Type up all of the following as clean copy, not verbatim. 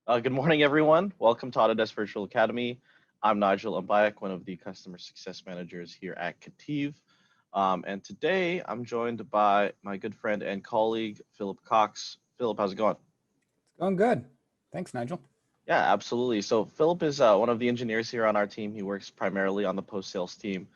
Good morning, everyone. Welcome to Autodesk Virtual Academy. I'm Nigel Mbayak, one of the customer success managers here at KETIV. And today I'm joined by my good friend and colleague, Philip Cox. Philip, how's it going? It's going good. Thanks, Nigel. Yeah, absolutely. So Philip is one of the engineers here on our team. He works primarily on the post-sales team,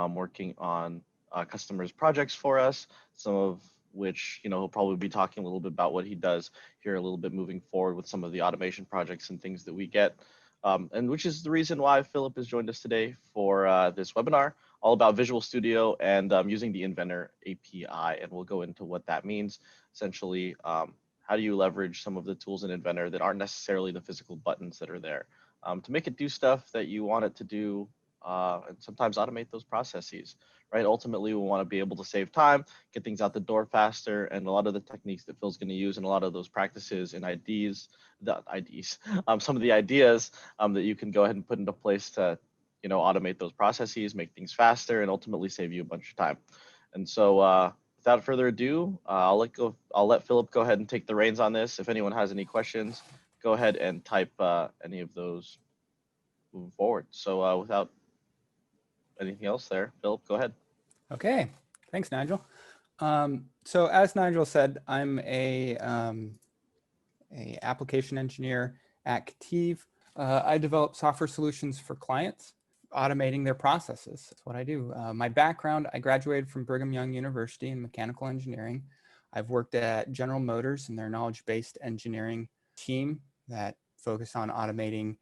working on customers' projects for us, some of which, he'll probably be talking a little bit about what he does here a little bit moving forward with some of the automation projects and things that we get. And which is the reason why Philip has joined us today for this webinar, all about Visual Studio and using the Inventor API. And we'll go into what that means, essentially. How do you leverage some of the tools in Inventor that aren't necessarily the physical buttons that are there to make it do stuff that you want it to do, and sometimes automate those processes, right? Ultimately, we want to be able to save time, get things out the door faster, and a lot of the techniques that Phil's going to use and a lot of those practices and some of the ideas that you can go ahead and put into place to, automate those processes, make things faster, and ultimately save you a bunch of time. And so, without further ado, I'll let Philip go ahead and take the reins on this. If anyone has any questions, go ahead and type any of those moving forward. So without anything else there, Philip, go ahead. Okay, thanks, Nigel. So as Nigel said, I'm a application engineer at KETIV. I develop software solutions for clients, automating their processes. That's what I do. My background, I graduated from Brigham Young University in mechanical engineering. I've worked at General Motors and their knowledge-based engineering team that focus on automating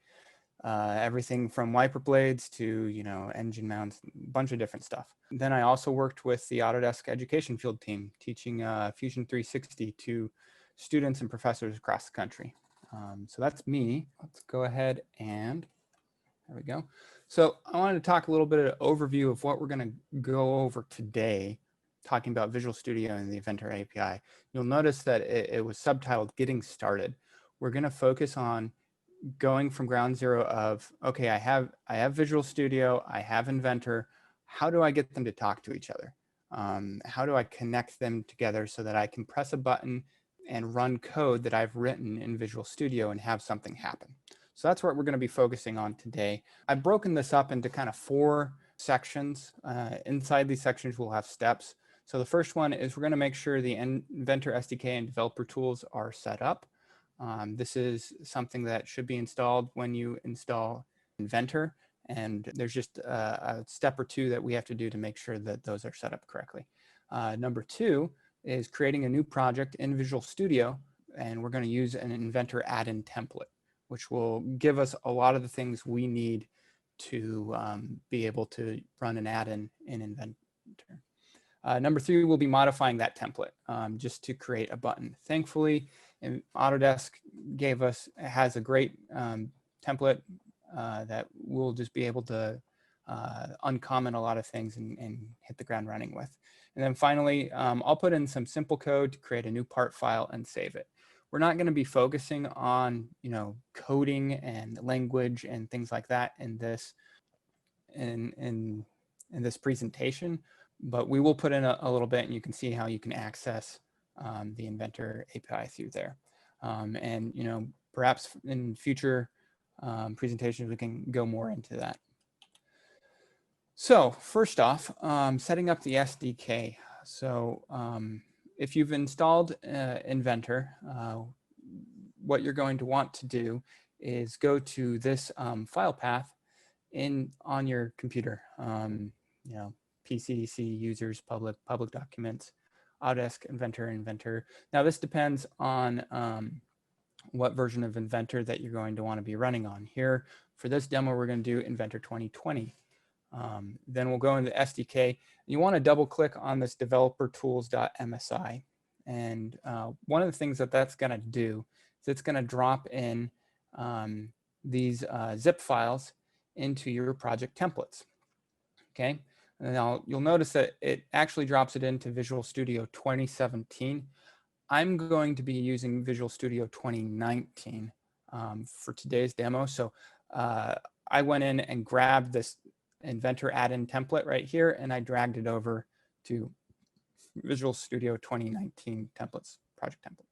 everything from wiper blades to, engine mounts, a bunch of different stuff. Then I also worked with the Autodesk education field team, teaching Fusion 360 to students and professors across the country. So that's me. Let's go ahead and there we go. So I wanted to talk a little bit of an overview of what we're going to go over today, talking about Visual Studio and the Inventor API. You'll notice that it was subtitled Getting Started. We're going to focus on going from ground zero of, okay, I have Visual Studio, I have Inventor. How do I get them to talk to each other? How do I connect them together so that I can press a button and run code that I've written in Visual Studio and have something happen? So that's what we're going to be focusing on today. I've broken this up into kind of 4 sections. Inside these sections, we'll have steps. So the first one is we're going to make sure the Inventor SDK and developer tools are set up. This is something that should be installed when you install Inventor. And there's just a step or 2 that we have to do to make sure that those are set up correctly. Number 2 is creating a new project in Visual Studio. And we're going to use an Inventor add-in template, which will give us a lot of the things we need to be able to run an add-in in Inventor. Number 3, we'll be modifying that template just to create a button. Thankfully, Autodesk has a great template that we'll just be able to uncomment a lot of things and hit the ground running with. And then finally, I'll put in some simple code to create a new part file and save it. We're not going to be focusing on, coding and language and things like that in this presentation, but we will put in a little bit, and you can see how you can access the Inventor API through there. And perhaps in future presentations we can go more into that. So first off, setting up the SDK. So if you've installed Inventor, what you're going to want to do is go to this file path on your computer. PC, users, public documents, Autodesk, Inventor. Now this depends on what version of Inventor that you're going to want to be running on. Here for this demo, we're going to do Inventor 2020. Then we'll go into SDK. You want to double click on this developer tools.msi. And one of the things that's going to do is it's going to drop in these zip files into your project templates. Okay. Now you'll notice that it actually drops it into Visual Studio 2017. I'm going to be using Visual Studio 2019 for today's demo. So I went in and grabbed this Inventor add-in template right here, and I dragged it over to Visual Studio 2019 templates, project template.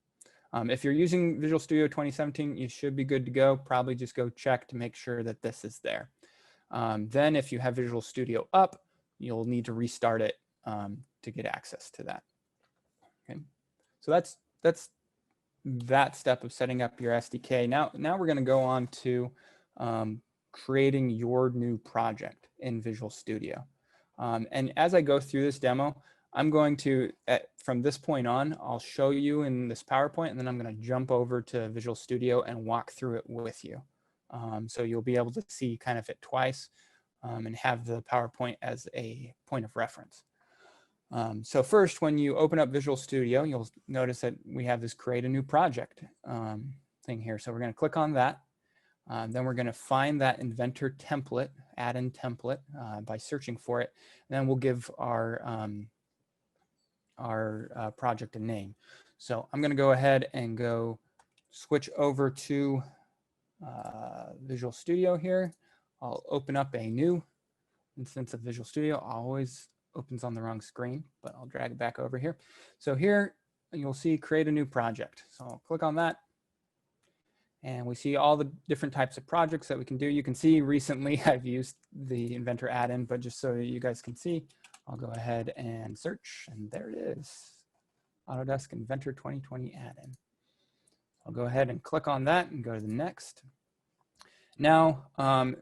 If you're using Visual Studio 2017, you should be good to go. Probably just go check to make sure that this is there. Then if you have Visual Studio up, you'll need to restart it to get access to that. Okay, so that's that step of setting up your SDK. Now we're going to go on to creating your new project in Visual Studio. And as I go through this demo, I'm going to, from this point on, I'll show you in this PowerPoint, and then I'm going to jump over to Visual Studio and walk through it with you. So you'll be able to see kind of it twice and have the PowerPoint as a point of reference. So first, when you open up Visual Studio, you'll notice that we have this create a new project thing here. So we're going to click on that. Then we're going to find that Inventor template, add-in template by searching for it. And then we'll give our project a name. So I'm going to go ahead and go switch over to Visual Studio here. I'll open up a new instance of Visual Studio. Always opens on the wrong screen, but I'll drag it back over here. So here you'll see create a new project. So I'll click on that. And we see all the different types of projects that we can do. You can see recently I've used the Inventor add-in, but just so you guys can see, I'll go ahead and search, and there it is. Autodesk Inventor 2020 add-in. I'll go ahead and click on that and go to the next. Now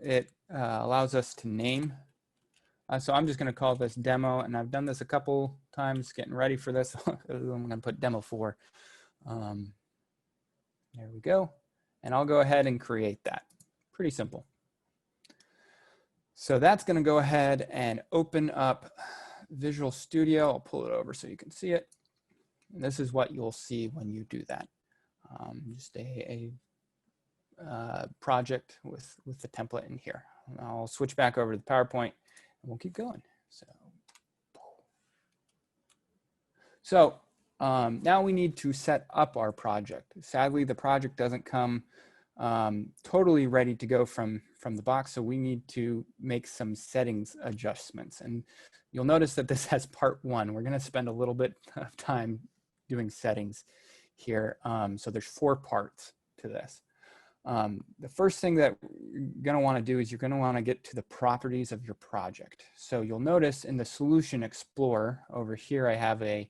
it allows us to name. So I'm just going to call this demo, and I've done this a couple times getting ready for this. I'm going to put demo 4. There we go. And I'll go ahead and create that. Pretty simple. So that's going to go ahead and open up Visual Studio. I'll pull it over so you can see it. And this is what you'll see when you do that. Just a project with the template in here. And I'll switch back over to the PowerPoint and we'll keep going. So now we need to set up our project. Sadly, the project doesn't come totally ready to go from the box, so we need to make some settings adjustments. And you'll notice that this has part 1. We're going to spend a little bit of time doing settings here. So there's 4 parts to this. The first thing that you're going to want to do is you're going to want to get to the properties of your project. So you'll notice in the Solution Explorer over here, I have a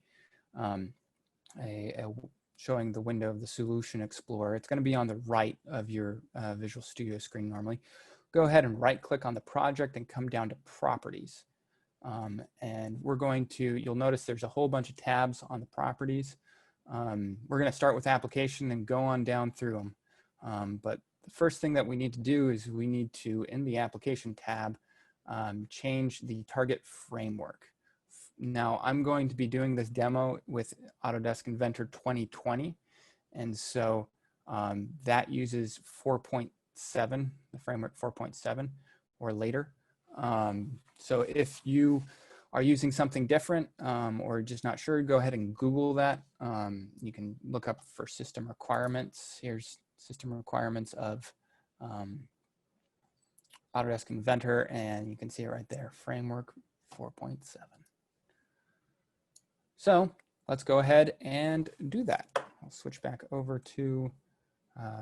showing the window of the Solution Explorer. It's going to be on the right of your Visual Studio screen normally. Go ahead and right click on the project and come down to Properties. And we're going to, you'll notice there's a whole bunch of tabs on the properties. We're going to start with application and go on down through them. But the first thing that we need to do is we need to, in the application tab, change the target framework. Now I'm going to be doing this demo with Autodesk Inventor 2020. And so that uses 4.7, the framework 4.7 or later. So if you are using something different or just not sure, go ahead and Google that. You can look up for system requirements. Here's system requirements of Autodesk Inventor, and you can see it right there, framework 4.7. So let's go ahead and do that. I'll switch back over to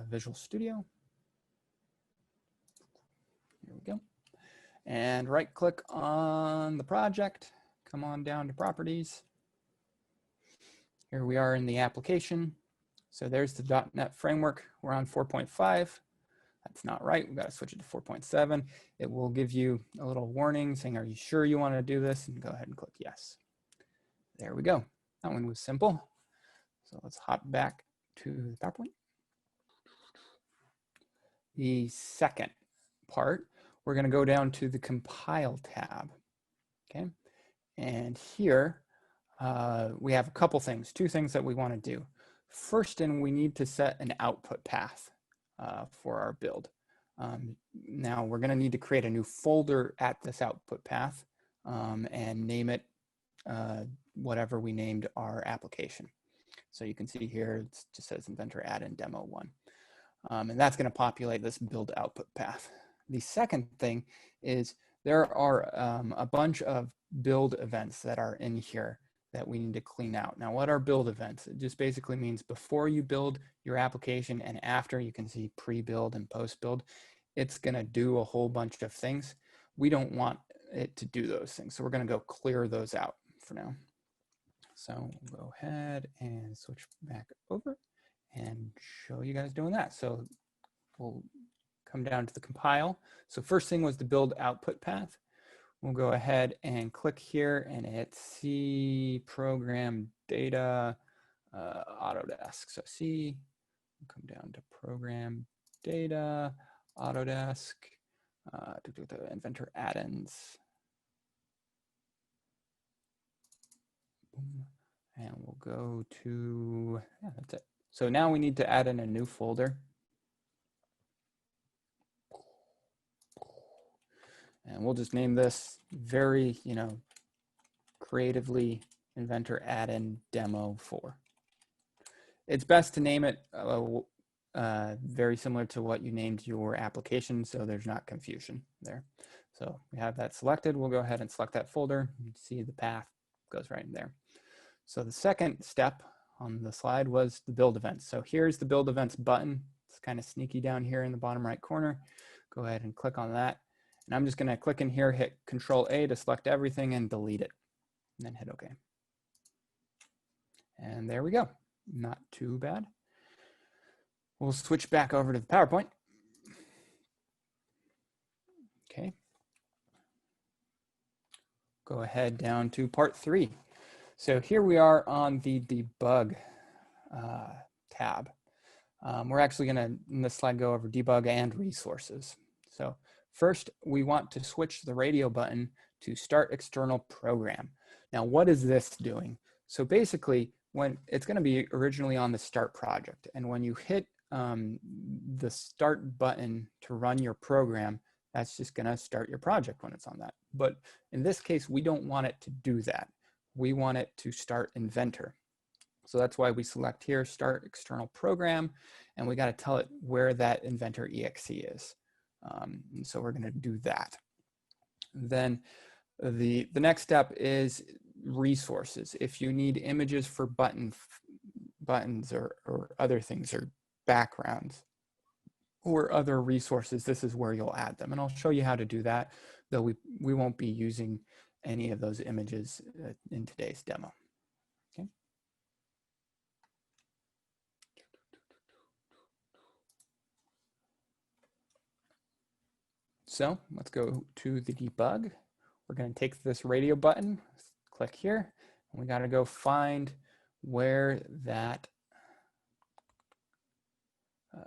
Visual Studio. Here we go. And right click on the project, come on down to properties. Here we are in the application. So there's the .NET framework. We're on 4.5. That's not right. We've got to switch it to 4.7. It will give you a little warning saying, are you sure you want to do this? And go ahead and click yes. There we go. That one was simple. So let's hop back to the PowerPoint. The second part, we're going to go down to the Compile tab. Okay. And here we have a couple things, 2 things that we want to do. First, we need to set an output path for our build. Now we're going to need to create a new folder at this output path and name it whatever we named our application. So you can see here, it just says Inventor add-in demo 1. And that's going to populate this build output path. The second thing is there are a bunch of build events that are in here that we need to clean out. Now, what are build events? It just basically means before you build your application and after. You can see pre-build and post-build. It's going to do a whole bunch of things. We don't want it to do those things, so we're going to go clear those out for now. So we'll go ahead and switch back over and show you guys doing that. So we'll come down to the compile. So first thing was the build output path. We'll go ahead and click here and hit C program data Autodesk. So C, we'll come down to program data Autodesk, the Inventor add-ins. And we'll go to, yeah, that's it. So now we need to add in a new folder. And we'll just name this very, creatively Inventor add-in demo 4. It's best to name it very similar to what you named your application, so there's not confusion there. So we have that selected. We'll go ahead and select that folder. You can see the path goes right in there. So the second step on the slide was the build events. So here's the build events button. It's kind of sneaky down here in the bottom right corner. Go ahead and click on that. And I'm just going to click in here, hit Control A to select everything and delete it, and then hit OK. And there we go. Not too bad. We'll switch back over to the PowerPoint. Okay. Go ahead down to part 3. So here we are on the debug tab. We're actually going to, in this slide, go over debug and resources. So first, we want to switch the radio button to start external program. Now, what is this doing? So basically, when it's going to be originally on the start project, and when you hit the start button to run your program, that's just going to start your project when it's on that. But in this case, we don't want it to do that. We want it to start Inventor. So that's why we select here, start external program, and we got to tell it where that Inventor exe is. And so we're going to do that. Then the next step is resources. If you need images for buttons or other things, or backgrounds or other resources, this is where you'll add them. And I'll show you how to do that, though we won't be using any of those images in today's demo. Okay. So let's go to the debug. We're going to take this radio button, click here, and we got to go find where that,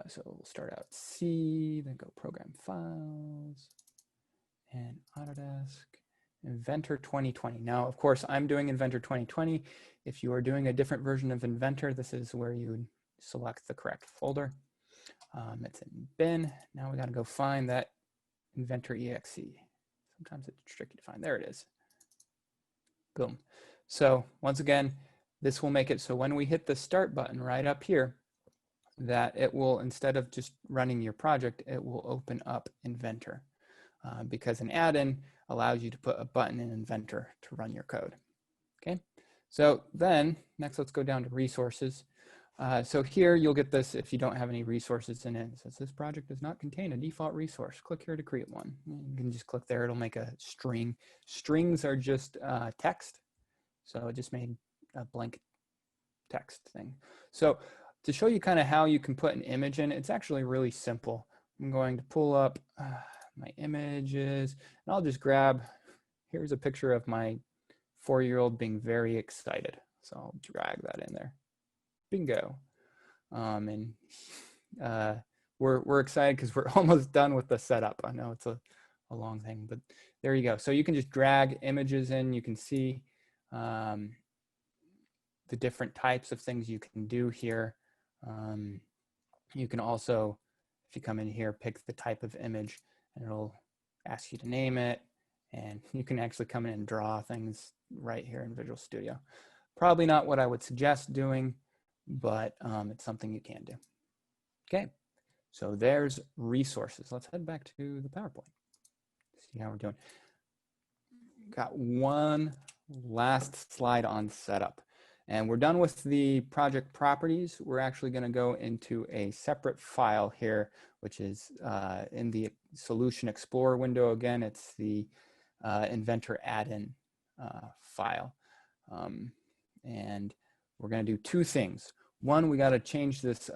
so we'll start out C, then go program files, and Autodesk, Inventor 2020. Now, of course, I'm doing Inventor 2020. If you are doing a different version of Inventor, this is where you would select the correct folder. It's in bin. Now we got to go find that Inventor exe. Sometimes it's tricky to find. There it is. Boom. So once again, this will make it so when we hit the start button right up here, that it will, instead of just running your project, it will open up Inventor, because an add-in allows you to put a button in Inventor to run your code. Okay. So then next, let's go down to resources. So here you'll get this if you don't have any resources in it. It says this project does not contain a default resource. Click here to create one. You can just click there. It'll make a string. Strings are just text. So it just made a blank text thing. So to show you kind of how you can put an image in, it's actually really simple. I'm going to pull up my images, and I'll just grab, here's a picture of my 4-year-old being very excited. So I'll drag that in there. Bingo. And we're excited because we're almost done with the setup. I know it's a long thing, but there you go. So you can just drag images in. You can see the different types of things you can do here. You can also, if you come in here, pick the type of image, and it'll ask you to name it. And you can actually come in and draw things right here in Visual Studio. Probably not what I would suggest doing, but it's something you can do. Okay, so there's resources. Let's head back to the PowerPoint. See how we're doing. Got one last slide on setup. And we're done with the project properties. We're actually going to go into a separate file here, which is in the Solution Explorer window. Again, it's the Inventor add-in file. And we're going to do two things. One, we got to change this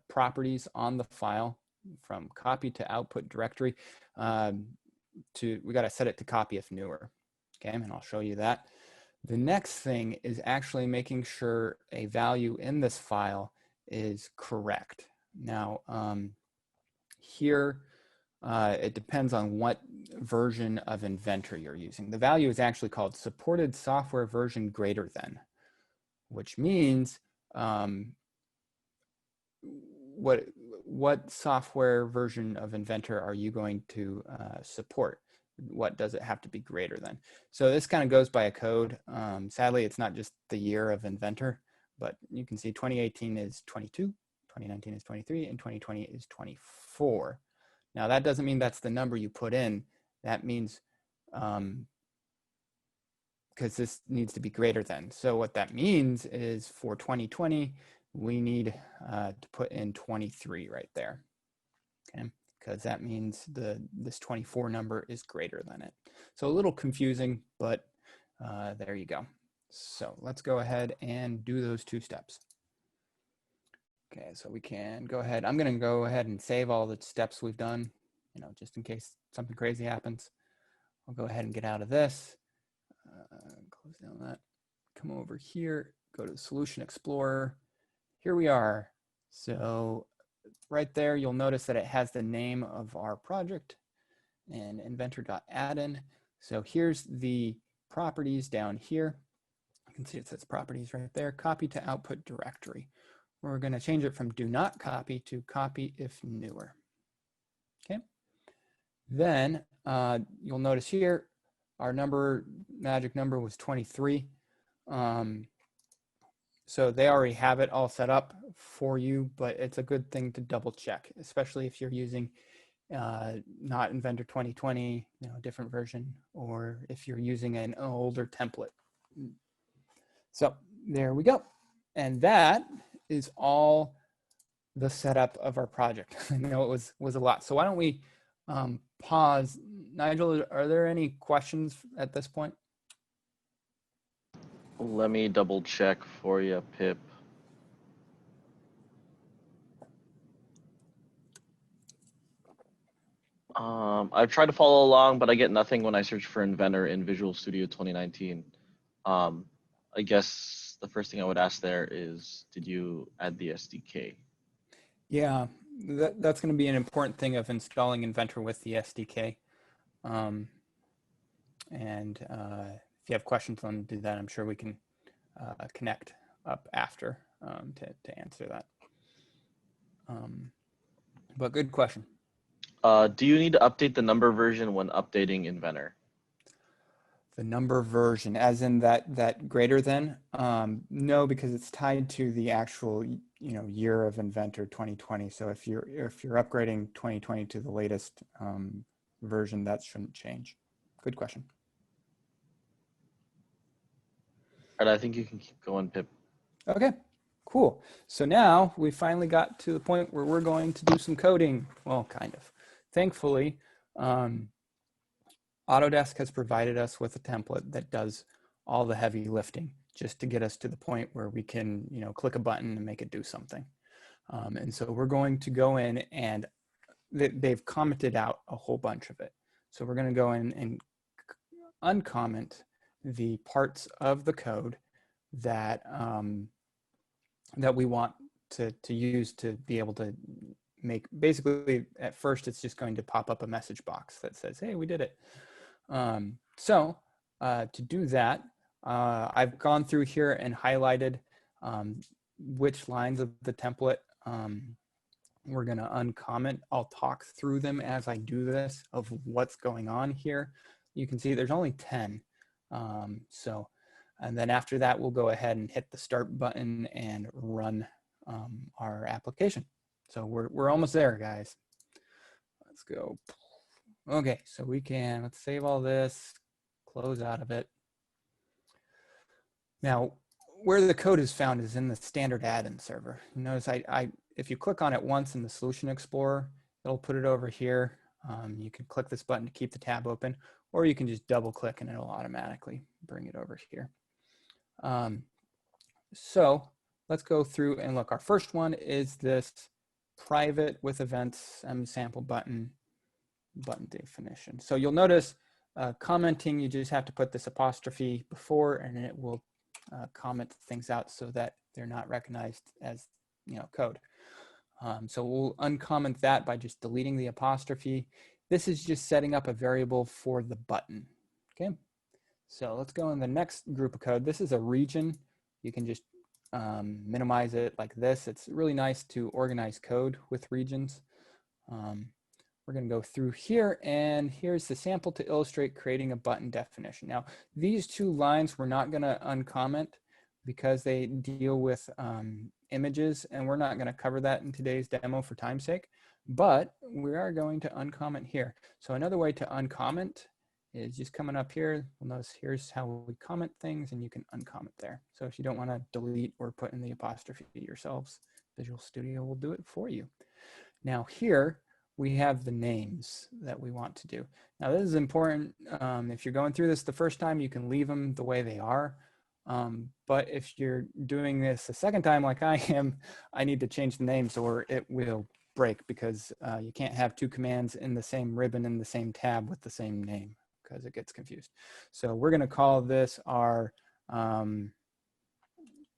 properties on the file from copy to output directory. We got to set it to copy if newer. Okay, and I'll show you that. The next thing is actually making sure a value in this file is correct. Now, here, it depends on what version of Inventor you're using. The value is actually called supported software version greater than, which means what software version of Inventor are you going to support? What does it have to be greater than? So this kind of goes by a code. Sadly, it's not just the year of Inventor, but you can see 2018 is 22, 2019 is 23, and 2020 is 24. Now that doesn't mean that's the number you put in. That means, because this needs to be greater than. So what that means is for 2020, we need to put in 23 right there, okay? Because that means this 24 number is greater than it. So a little confusing, but there you go. So let's go ahead and do those two steps. Okay, so we can go ahead. I'm going to go ahead and save all the steps we've done, just in case something crazy happens. I'll go ahead and get out of this, close down that, come over here, go to the Solution Explorer. Here we are. So right there, you'll notice that it has the name of our project and inventor.addin. So here's the properties down here. You can see it says properties right there, copy to output directory. We're going to change it from do not copy to copy if newer. Okay. Then you'll notice here, our magic number was 23. So they already have it all set up for you, but it's a good thing to double check, especially if you're using not Inventor 2020, a different version, or if you're using an older template. So there we go. And that is all the setup of our project. I know it was a lot. So why don't we pause. Nigel, are there any questions at this point? Let me double check for you, Pip. I've tried to follow along, but I get nothing when I search for Inventor in Visual Studio 2019. I guess the first thing I would ask there is, did you add the SDK? Yeah, that's going to be an important thing of installing Inventor with the SDK. If you have questions on do that, I'm sure we can connect up after to answer that. But good question. Do you need to update the number version when updating Inventor? The number version, as in that greater than? No, because it's tied to the actual year of Inventor 2020. So if you're upgrading 2020 to the latest version, that shouldn't change. Good question. All right, I think you can keep going, Pip. Okay, cool. So now we finally got to the point where we're going to do some coding. Well, kind of. Thankfully, Autodesk has provided us with a template that does all the heavy lifting just to get us to the point where we can, click a button and make it do something. And so we're going to go in and they've commented out a whole bunch of it. So we're going to go in and uncomment the parts of the code that that we want to use to be able to make, basically at first it's just going to pop up a message box that says, hey, we did it. So to do that, I've gone through here and highlighted which lines of the template we're going to uncomment. I'll talk through them as I do this of what's going on here. You can see there's only 10. And then after that, we'll go ahead and hit the start button and run our application. So we're almost there, guys. Let's go. Okay, so let's save all this, close out of it. Now, where the code is found is in the standard add-in server. You notice if you click on it once in the Solution Explorer, it'll put it over here. You can click this button to keep the tab open, or you can just double click and it'll automatically bring it over here. So let's go through and look. Our first one is this private with events sample button definition. So you'll notice commenting, you just have to put this apostrophe before and it will comment things out so that they're not recognized as code. So we'll uncomment that by just deleting the apostrophe. This is just setting up a variable for the button. Okay, so let's go in the next group of code. This is a region. You can just minimize it like this. It's really nice to organize code with regions. We're going to go through here, and here's the sample to illustrate creating a button definition. Now, these two lines we're not going to uncomment because they deal with images, and we're not going to cover that in today's demo for time's sake, but we are going to uncomment here. So another way to uncomment is just coming up here. You'll notice here's how we comment things, and you can uncomment there. So if you don't want to delete or put in the apostrophe yourselves, Visual Studio will do it for you. Now here, we have the names that we want to do. Now this is important. If you're going through this the first time, you can leave them the way they are. But if you're doing this a second time like I am, I need to change the names or it will break, because you can't have two commands in the same ribbon in the same tab with the same name because it gets confused. So we're going to call this our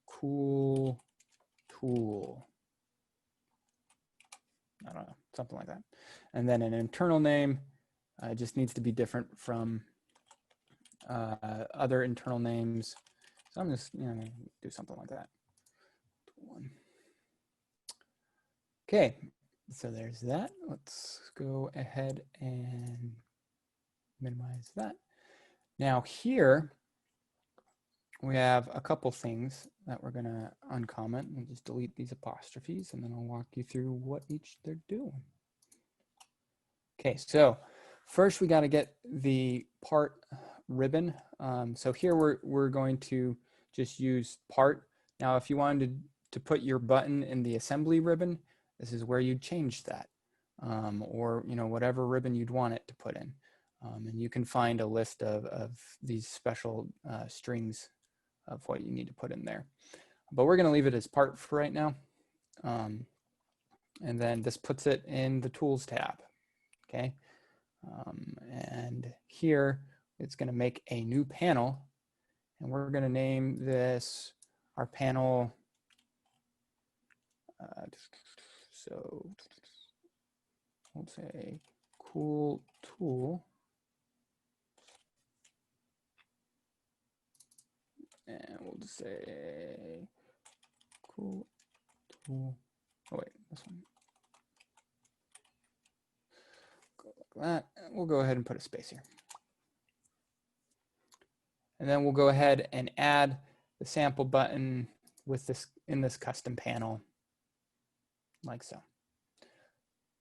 cool tool. I don't know, something like that. And then an internal name just needs to be different from other internal names. So I'm just do something like that. Okay, so there's that. Let's go ahead and minimize that. Now here we have a couple things that we're going to uncomment. We'll just delete these apostrophes, and then I'll walk you through what each they're doing. Okay, so first we got to get the part ribbon. So here we're going to just use part. Now, if you wanted to put your button in the assembly ribbon, this is where you'd change that, or whatever ribbon you'd want it to put in. And you can find a list of these special strings of what you need to put in there. But we're going to leave it as part for right now. And then this puts it in the tools tab. Okay. And here it's going to make a new panel, and we're going to name this our panel. So we'll say cool tool. And we'll just say cool tool. Oh wait, this one. Go like that. We'll go ahead and put a space here. And then we'll go ahead and add the sample button with this in this custom panel, like so.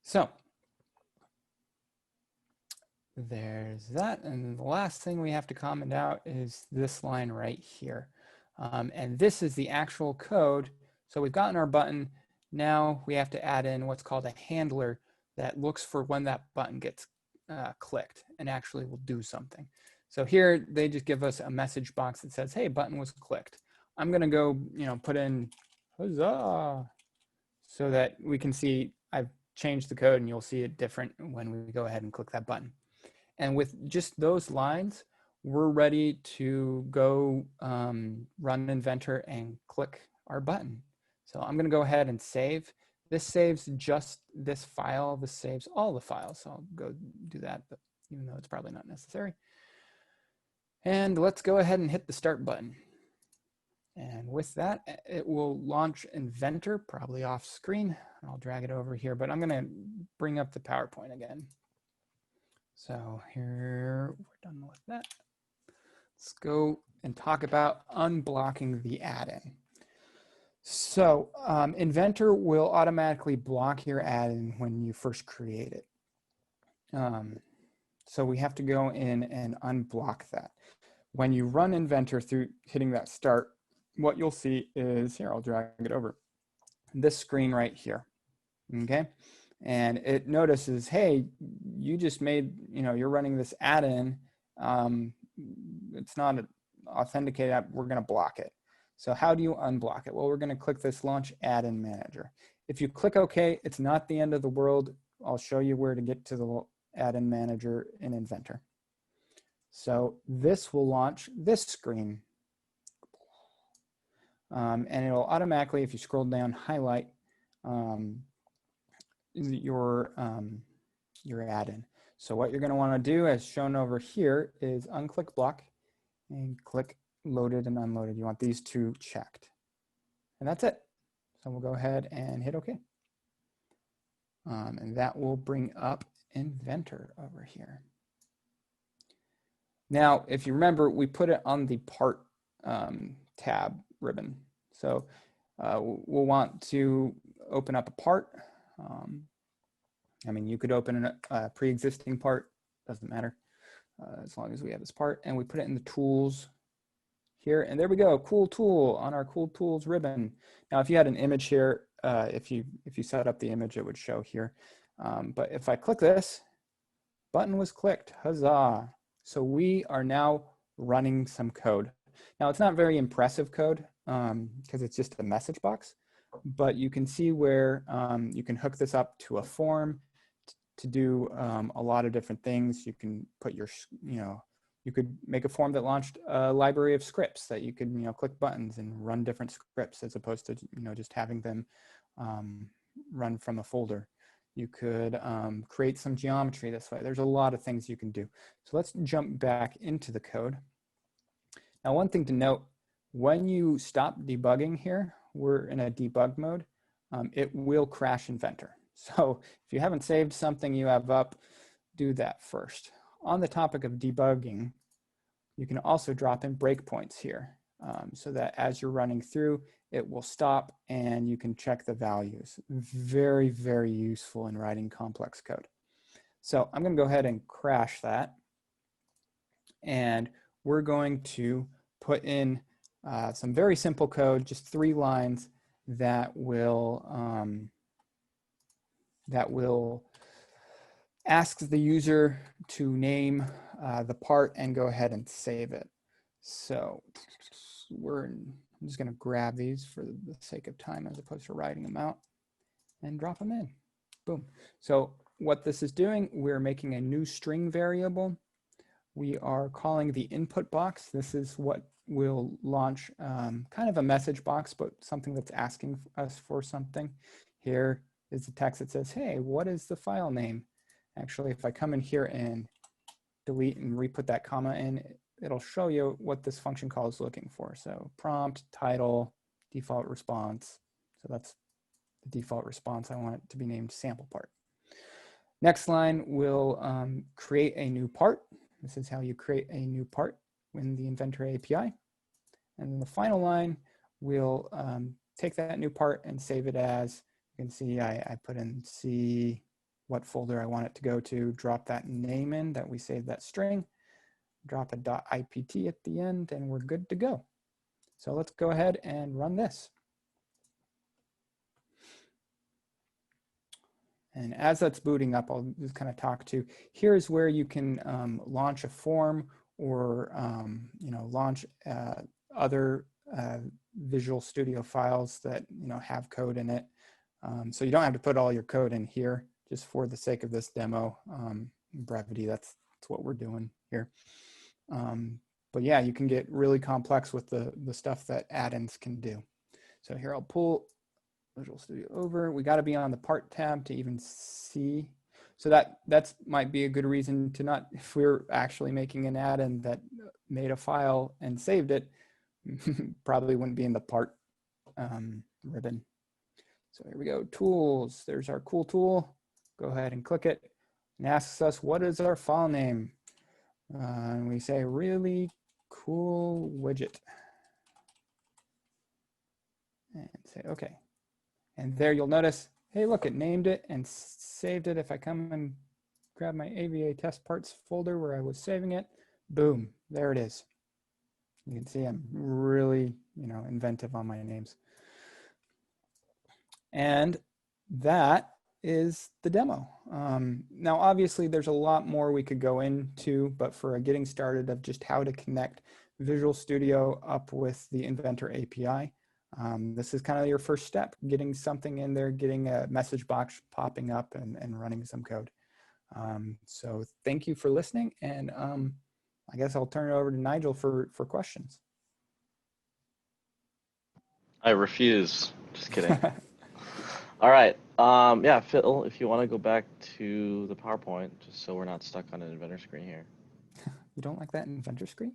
So there's that. And the last thing we have to comment out is this line right here. And this is the actual code. So we've gotten our button. Now we have to add in what's called a handler that looks for when that button gets clicked and actually will do something. So here they just give us a message box that says, hey, button was clicked. I'm going to go, put in huzzah, so that we can see I've changed the code, and you'll see it different when we go ahead and click that button. And with just those lines, we're ready to go run Inventor and click our button. So I'm going to go ahead and save. This saves just this file. This saves all the files. So I'll go do that, but even though it's probably not necessary. And let's go ahead and hit the start button. And with that, it will launch Inventor, probably off screen. I'll drag it over here, but I'm going to bring up the PowerPoint again. So here we're done with that. Let's go and talk about unblocking the add-in. So Inventor will automatically block your add-in when you first create it. So we have to go in and unblock that. when you run Inventor through hitting that start, what you'll see is, here, I'll drag it over, this screen right here, okay? And it notices, hey, you just made, you're running this add-in. It's not an authenticated app, we're gonna block it. So how do you unblock it? Well, we're gonna click this Launch Add-in Manager. If you click OK, it's not the end of the world. I'll show you where to get to the Add-in Manager in Inventor. So this will launch this screen. And it'll automatically, if you scroll down, highlight your add-in. So what you're going to want to do, as shown over here, is unclick block and click loaded and unloaded. You want these two checked. And that's it. So we'll go ahead and hit OK. And that will bring up Inventor over here. Now, if you remember, we put it on the part tab ribbon. So we'll want to open up a part. I mean, you could open a pre-existing part, doesn't matter, as long as we have this part. And we put it in the tools here. And there we go, cool tool on our cool tools ribbon. Now, if you had an image here, if you set up the image, it would show here. But if I click this, button was clicked, huzzah. So we are now running some code. Now, it's not very impressive code because it's just a message box, but you can see where you can hook this up to a form to do a lot of different things. You can put your, you could make a form that launched a library of scripts that you could, click buttons and run different scripts as opposed to, just having them run from a folder. You could create some geometry this way. There's a lot of things you can do. So let's jump back into the code. Now, one thing to note, when you stop debugging here, we're in a debug mode, it will crash Inventor. So if you haven't saved something you have up, do that first. On the topic of debugging, you can also drop in breakpoints here so that as you're running through, it will stop and you can check the values. Very, very useful in writing complex code. So I'm going to go ahead and crash that. And we're going to put in some very simple code, just 3 lines that will ask the user to name the part and go ahead and save it. So I'm just going to grab these for the sake of time as opposed to writing them out and drop them in. Boom. So what this is doing, we're making a new string variable. We are calling the input box. This is what will launch kind of a message box, but something that's asking us for something. Here is the text that says, hey, what is the file name? Actually, if I come in here and delete and re-put that comma in, it'll show you what this function call is looking for. So prompt, title, default response. So that's the default response. I want it to be named sample part. Next line will create a new part. This is how you create a new part in the Inventor API. And then the final line will take that new part and save it as, you can see I put in C, what folder I want it to go to, drop that name in that we saved that string, drop a .ipt at the end, and we're good to go. So let's go ahead and run this. And as that's booting up, I'll just kind of talk to, here's where you can launch a form or launch other Visual Studio files that have code in it. So you don't have to put all your code in here, just for the sake of this demo. Brevity, that's what we're doing here. But yeah, you can get really complex with the stuff that add-ins can do. So here I'll pull Visual Studio over. We got to be on the part tab to even see. So that might be a good reason to not, if we're actually making an add-in that made a file and saved it, probably wouldn't be in the part ribbon. So here we go, tools. There's our cool tool. Go ahead and click it and asks us, what is our file name? And we say, really cool widget. And say, okay. And there you'll notice, hey, look, it named it and saved it. If I come and grab my AVA test parts folder where I was saving it, boom, there it is. You can see I'm really, inventive on my names. And that is the demo. Now, obviously, there's a lot more we could go into, but for a getting started of just how to connect Visual Studio up with the Inventor API, this is kind of your first step, getting something in there, getting a message box popping up and running some code. So thank you for listening. And I guess I'll turn it over to Nigel for questions. I refuse. Just kidding. All right. Yeah, Phil, if you want to go back to the PowerPoint, just so we're not stuck on an Inventor screen here. You don't like that Inventor screen?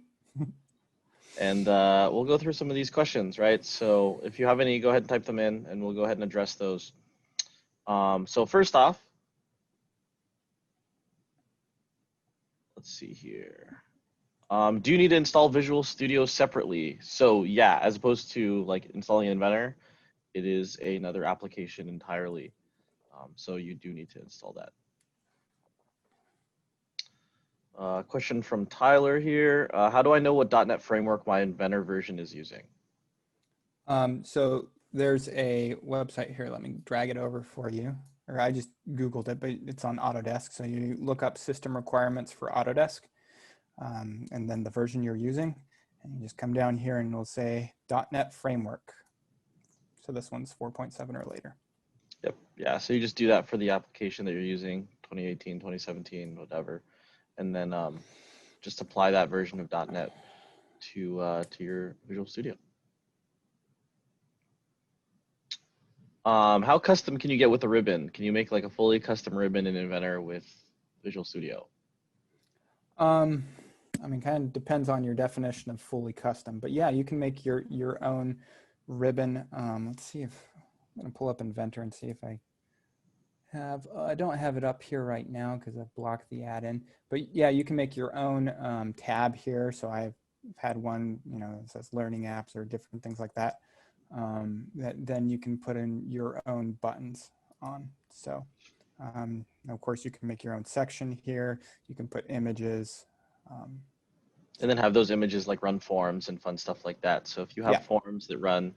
And we'll go through some of these questions, right? So if you have any, go ahead and type them in, and we'll go ahead and address those. So first off, let's see here. Do you need to install Visual Studio separately? So yeah, as opposed to like installing Inventor, it is another application entirely. So you do need to install that. Question from Tyler here. How do I know what .NET framework my Inventor version is using? So there's a website here. Let me drag it over for you. Or I just Googled it, but it's on Autodesk. So you look up system requirements for Autodesk, and then the version you're using. And you just come down here and it'll say .NET framework. So this one's 4.7 or later. Yep. Yeah. So you just do that for the application that you're using, 2018, 2017, whatever. And then just apply that version of .NET to your Visual Studio. How custom can you get with a ribbon? Can you make like a fully custom ribbon in Inventor with Visual Studio? I mean, kind of depends on your definition of fully custom, but yeah, you can make your own ribbon. Let's see if I'm going to pull up Inventor and see if I have. I don't have it up here right now because I've blocked the add-in. But yeah, you can make your own tab here. So I've had one, that says learning apps or different things like that. That then you can put in your own buttons on. So of course you can make your own section here. You can put images. And then have those images like run forms and fun stuff like that. So if you have forms that run,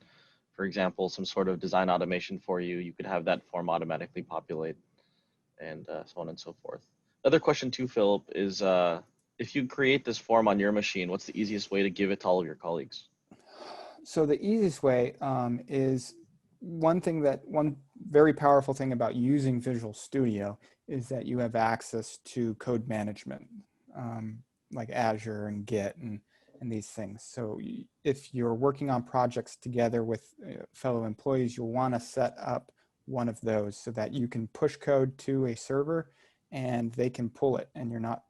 for example, some sort of design automation for you, you could have that form automatically populate and so on and so forth. Another question too, Philip, is if you create this form on your machine, what's the easiest way to give it to all of your colleagues? So the easiest way is one very powerful thing about using Visual Studio is that you have access to code management, like Azure and Git and these things. So if you're working on projects together with fellow employees, you'll want to set up one of those so that you can push code to a server and they can pull it, and you're not,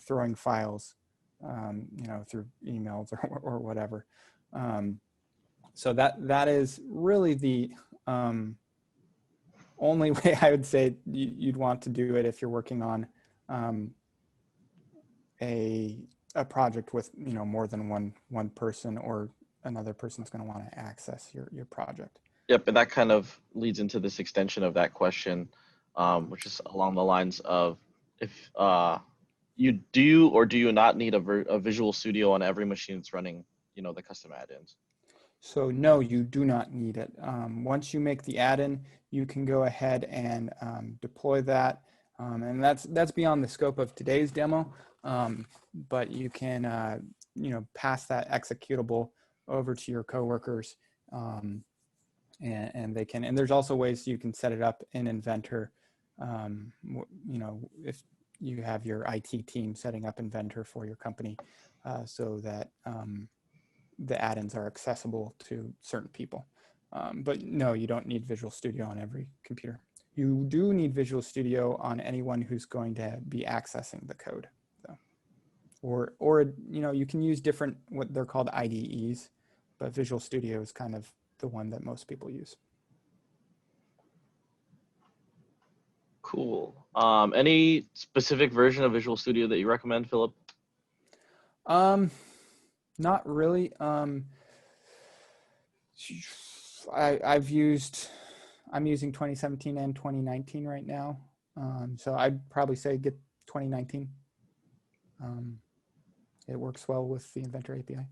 throwing files, through emails or whatever. So that is really the only way I would say you'd want to do it if you're working on a project with more than one person, or another person's going to want to access your project. Yep, and that kind of leads into this extension of that question, which is along the lines of if you do or do you not need a Visual Studio on every machine that's running, the custom add-ins? So no, you do not need it. Once you make the add-in, you can go ahead and deploy that. And that's beyond the scope of today's demo. But you can, pass that executable over to your coworkers, and they can. And there's also ways you can set it up in Inventor. If you have your IT team setting up Inventor for your company, so that the add-ins are accessible to certain people. But no, you don't need Visual Studio on every computer. You do need Visual Studio on anyone who's going to be accessing the code. So, or you can use different, what they're called IDEs, but Visual Studio is kind of the one that most people use. Cool. Any specific version of Visual Studio that you recommend, Philip? Not really. I'm using 2017 and 2019 right now. So I'd probably say get 2019. It works well with the Inventor API.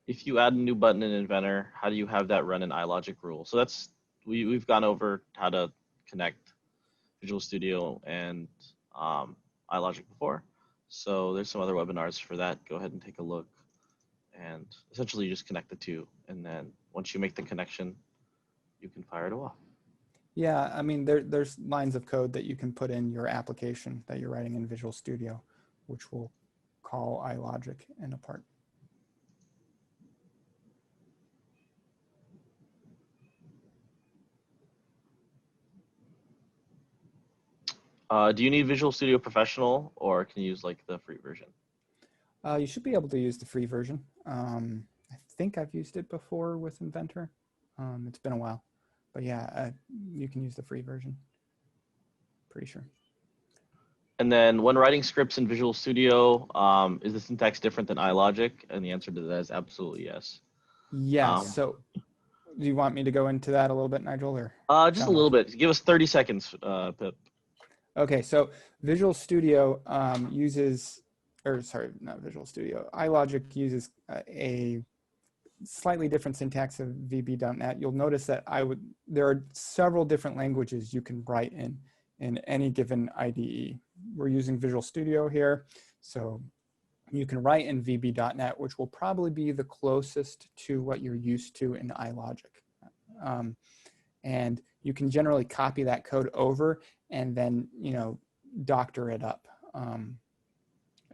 If you add a new button in Inventor, how do you have that run in iLogic rule? So that's we've gone over how to connect Visual Studio and iLogic before. So there's some other webinars for that. Go ahead and take a look. And essentially you just connect the two. And then once you make the connection, you can fire it off. Yeah, I mean, there's lines of code that you can put in your application that you're writing in Visual Studio, which will call iLogic in a part. Do you need Visual Studio Professional, or can you use like the free version? You should be able to use the free version. I think I've used it before with Inventor. It's been a while, but yeah, you can use the free version. Pretty sure. And then when writing scripts in Visual Studio, is the syntax different than iLogic? And the answer to that is absolutely yes. Yes. So do you want me to go into that a little bit, Nigel? Or just a little bit. Give us 30 seconds, Pip. Okay, so Visual Studio uses, or sorry, not Visual Studio, iLogic uses a slightly different syntax of VB.NET. You'll notice that there are several different languages you can write in any given IDE. We're using Visual Studio here, so you can write in VB.NET, which will probably be the closest to what you're used to in iLogic. And you can generally copy that code over and then, doctor it up.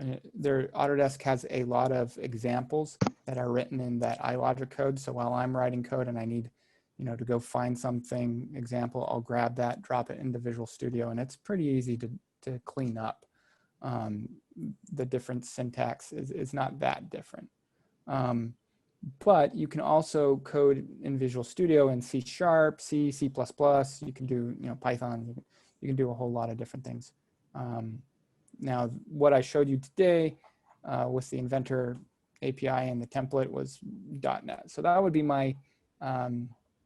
Autodesk has a lot of examples that are written in that iLogic code. So while I'm writing code and I need, to go find something example, I'll grab that, drop it into Visual Studio, and it's pretty easy to clean up. The different syntax is not that different. But you can also code in Visual Studio in C#, C, C++. You can do, Python. You can do a whole lot of different things. Now, what I showed you today with the Inventor API and the template was .NET. So that would be my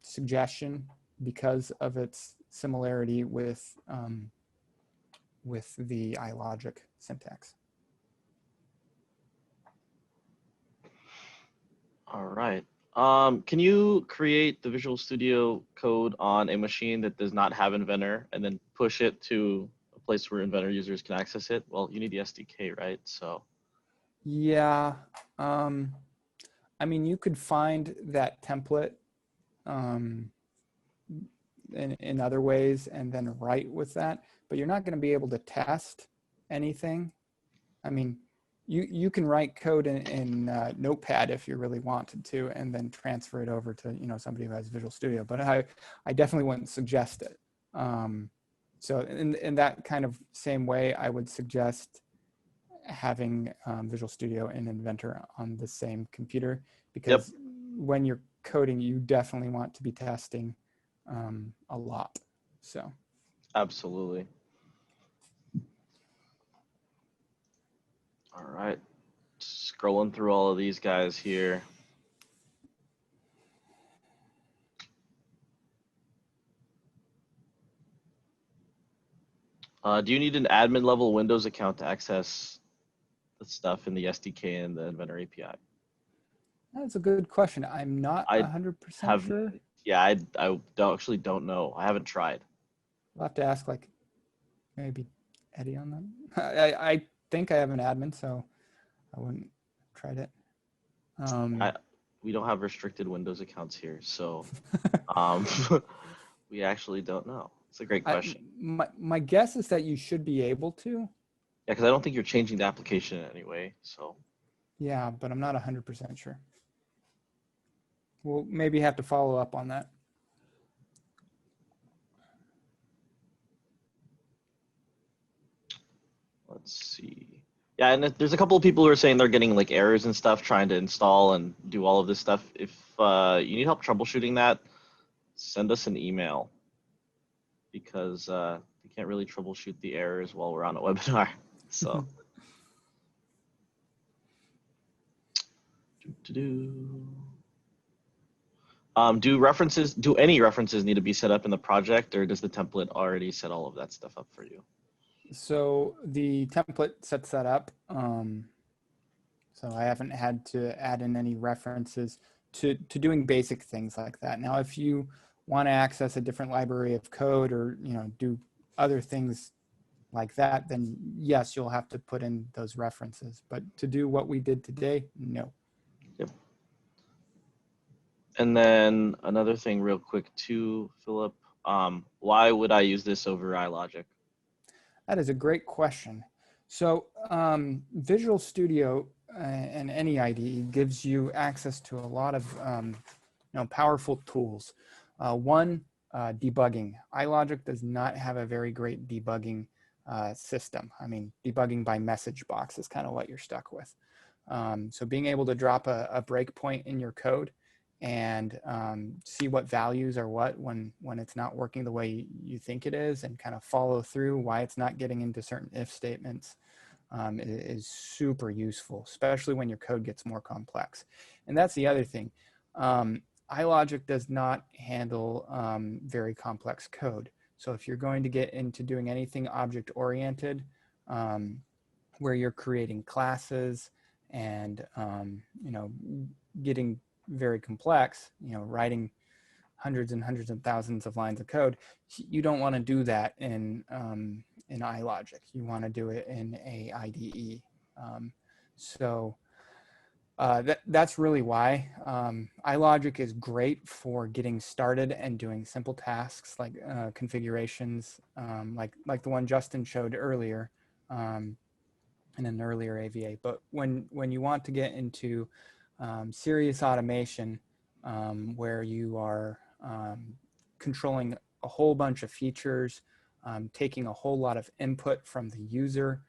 suggestion because of its similarity with the iLogic syntax. All right. Can you create the Visual Studio code on a machine that does not have Inventor and then push it to a place where Inventor users can access it? Well, you need the SDK, right? So. Yeah. I mean, you could find that template in other ways and then write with that, but you're not going to be able to test anything. I mean, you can write code in Notepad if you really wanted to, and then transfer it over to somebody who has Visual Studio. But I definitely wouldn't suggest it. So in that kind of same way, I would suggest having Visual Studio and Inventor on the same computer, because when you're coding, you definitely want to be testing a lot. So. Absolutely. All right, scrolling through all of these guys here. Do you need an admin level Windows account to access the stuff in the SDK and the Inventor API? That's a good question. I'm not 100% sure. Yeah, I actually don't know. I haven't tried. I'll have to ask like maybe Eddie on that. I think I have an admin, so I wouldn't have tried it. We don't have restricted Windows accounts here, so we actually don't know. It's a great question. My guess is that you should be able to. Yeah, because I don't think you're changing the application in any way. So. Yeah, but I'm not 100% sure. We'll maybe have to follow up on that. Let's see. Yeah, and there's a couple of people who are saying they're getting like errors and stuff trying to install and do all of this stuff. If you need help troubleshooting that, send us an email, because we can't really troubleshoot the errors while we're on a webinar. So. Do any references need to be set up in the project, or does the template already set all of that stuff up for you? So the template sets that up. So I haven't had to add in any references to doing basic things like that. Now, if you want to access a different library of code or, do other things like that, then yes, you'll have to put in those references. But to do what we did today, no. Yep. And then another thing real quick too, Philip, why would I use this over iLogic? That is a great question. So Visual Studio and any IDE gives you access to a lot of powerful tools. One, debugging. iLogic does not have a very great debugging system. I mean, debugging by message box is kind of what you're stuck with. So being able to drop a breakpoint in your code and see what values are what when it's not working the way you think it is, and kind of follow through why it's not getting into certain if statements is super useful, especially when your code gets more complex. And that's the other thing. iLogic does not handle very complex code. So if you're going to get into doing anything object-oriented, where you're creating classes and getting very complex, writing hundreds and hundreds of thousands of lines of code, you don't want to do that in iLogic. You want to do it in a IDE. That's really why iLogic is great for getting started and doing simple tasks like configurations, like the one Justin showed earlier in an earlier AVA. But when you want to get into serious automation, where you are controlling a whole bunch of features, taking a whole lot of input from the user,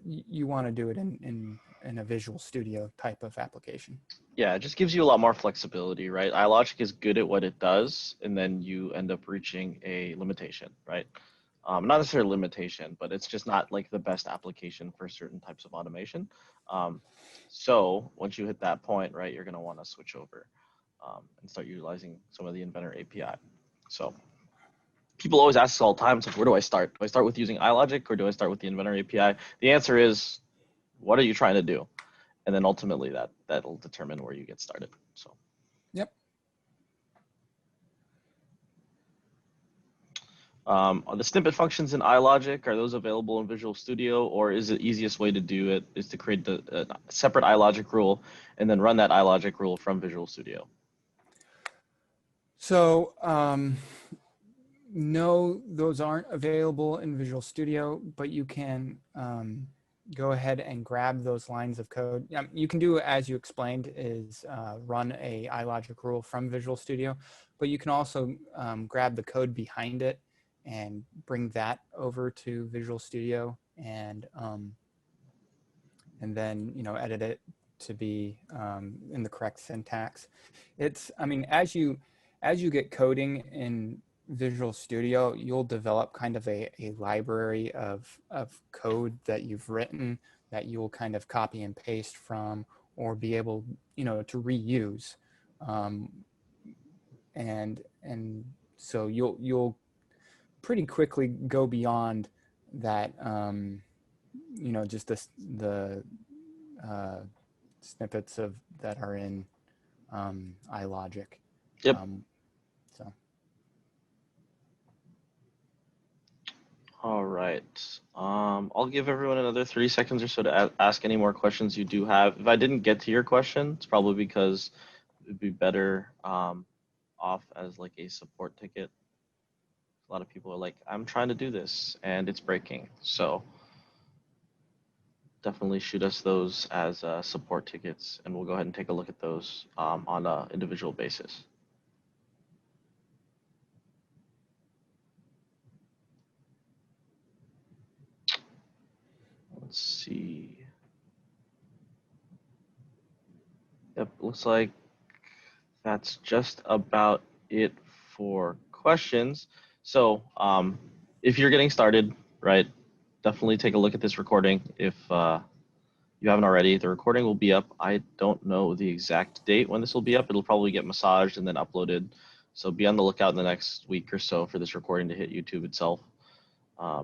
you want to do it in a Visual Studio type of application. Yeah, it just gives you a lot more flexibility, right? iLogic is good at what it does, and then you end up reaching a limitation, right? Not necessarily a limitation, but it's just not like the best application for certain types of automation. So once you hit that point, right, you're going to want to switch over and start utilizing some of the Inventor API. So people always ask us all the time, it's like, where do I start? Do I start with using iLogic or do I start with the Inventor API? The answer is, what are you trying to do? And then ultimately that'll determine where you get started. So. Yep. The snippet functions in iLogic, are those available in Visual Studio, or is the easiest way to do it is to create the separate iLogic rule and then run that iLogic rule from Visual Studio? So no, those aren't available in Visual Studio, but you can go ahead and grab those lines of code. You can do, as you explained, is run a iLogic rule from Visual Studio, but you can also grab the code behind it and bring that over to Visual Studio and then edit it to be in the correct syntax. I mean, as you get coding in Visual Studio, you'll develop kind of a library of code that you've written that you'll kind of copy and paste from, or be able, to reuse. And so you'll pretty quickly go beyond that, just the snippets that are in iLogic. Yep. So. All right. I'll give everyone another 30 seconds or so to ask any more questions you do have. If I didn't get to your question, it's probably because it'd be better off as like a support ticket. A lot of people are like, I'm trying to do this and it's breaking. So definitely shoot us those as support tickets, and we'll go ahead and take a look at those on an individual basis. Let's see. Yep, looks like that's just about it for questions. So if you're getting started, right, definitely take a look at this recording. If you haven't already, the recording will be up. I don't know the exact date when this will be up. It'll probably get massaged and then uploaded. So be on the lookout in the next week or so for this recording to hit YouTube itself.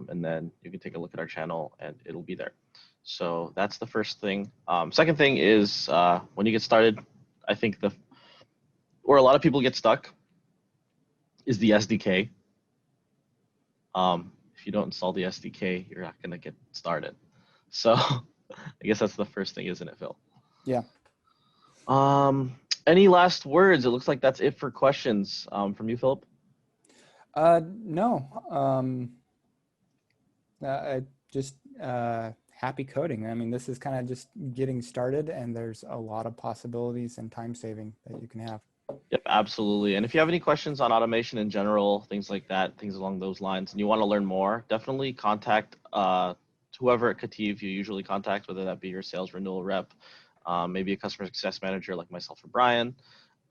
and then you can take a look at our channel and it'll be there. So that's the first thing. Second thing is when you get started, I think where a lot of people get stuck is the SDK. If you don't install the SDK, you're not going to get started. So I guess that's the first thing, isn't it, Phil? Yeah. Any last words? It looks like that's it for questions from you, Philip. No. I just happy coding. I mean, this is kind of just getting started, and there's a lot of possibilities and time saving that you can have. Yep, absolutely. And if you have any questions on automation in general, things like that, things along those lines, and you want to learn more, definitely contact whoever at KETIV you usually contact, whether that be your sales renewal rep, maybe a customer success manager like myself or Brian,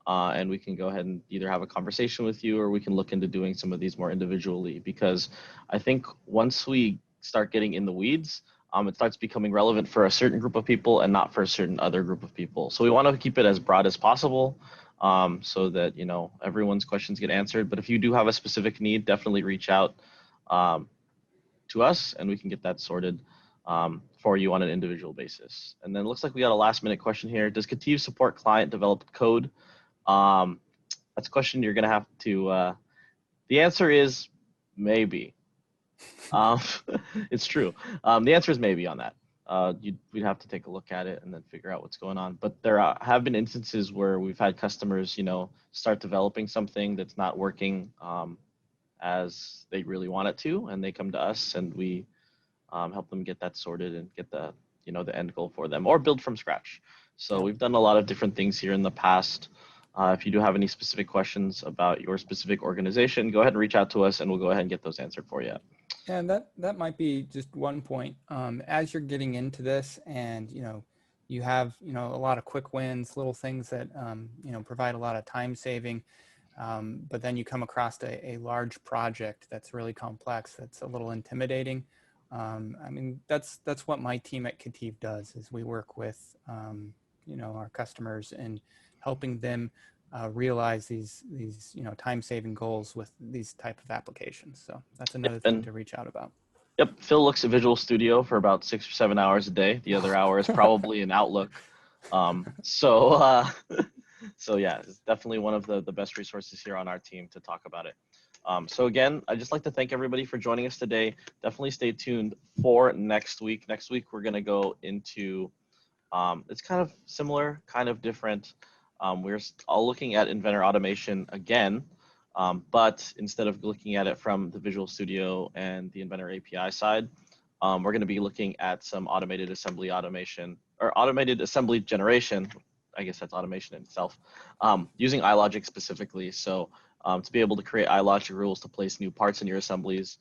and we can go ahead and either have a conversation with you or we can look into doing some of these more individually, because I think once we start getting in the weeds, it starts becoming relevant for a certain group of people and not for a certain other group of people. So we want to keep it as broad as possible, so that, you know, everyone's questions get answered. But if you do have a specific need, definitely reach out to us and we can get that sorted for you on an individual basis. And then it looks like we got a last minute question here. Does KETIV support client developed code? That's a question you're going to have to, the answer is maybe. It's true. The answer is maybe on that. We'd have to take a look at it and then figure out what's going on. But there have been instances where we've had customers, you know, start developing something that's not working as they really want it to, and they come to us and we help them get that sorted and get the, you know, the end goal for them, or build from scratch. So we've done a lot of different things here in the past. If you do have any specific questions about your specific organization, go ahead and reach out to us and we'll go ahead and get those answered for you. And that might be just one point. As you're getting into this and, you know, you have, you know, a lot of quick wins, little things that, you know, provide a lot of time saving. But then you come across a large project that's really complex, that's a little intimidating. I mean, that's what my team at KETIV does, is we work with, you know, our customers and helping them realize these you know, time-saving goals with these type of applications. So that's another thing to reach out about. Yep, Phil looks at Visual Studio for about 6 or 7 hours a day. The other hour is probably in Outlook. So yeah, it's definitely one of the best resources here on our team to talk about it. So again, I'd just like to thank everybody for joining us today. Definitely stay tuned for next week. Next week, we're going to go into, it's kind of similar, kind of different. We're all looking at Inventor automation again, but instead of looking at it from the Visual Studio and the Inventor API side, we're going to be looking at some automated assembly automation, or automated assembly generation. I guess that's automation in itself, using iLogic specifically. So to be able to create iLogic rules to place new parts in your assemblies,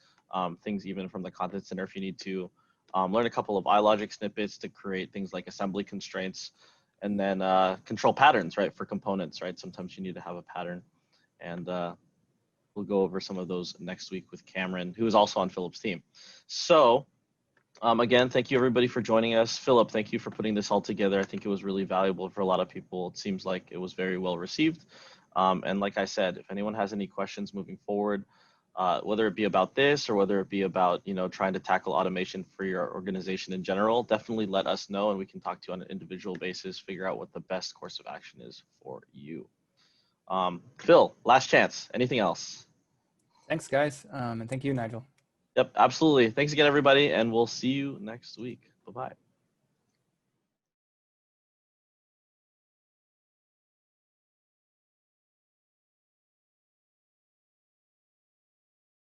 things even from the content center if you need to, learn a couple of iLogic snippets to create things like assembly constraints, and then control patterns, right, for components, right? Sometimes you need to have a pattern, and we'll go over some of those next week with Cameron, who is also on Philip's team. So again, thank you everybody for joining us. Philip, thank you for putting this all together. I think it was really valuable for a lot of people. It seems like it was very well received. And like I said, if anyone has any questions moving forward, whether it be about this or whether it be about, you know, trying to tackle automation for your organization in general, definitely let us know and we can talk to you on an individual basis, figure out what the best course of action is for you. Phil, last chance. Anything else? Thanks, guys. And thank you, Nigel. Yep, absolutely. Thanks again, everybody, and we'll see you next week. Bye-bye.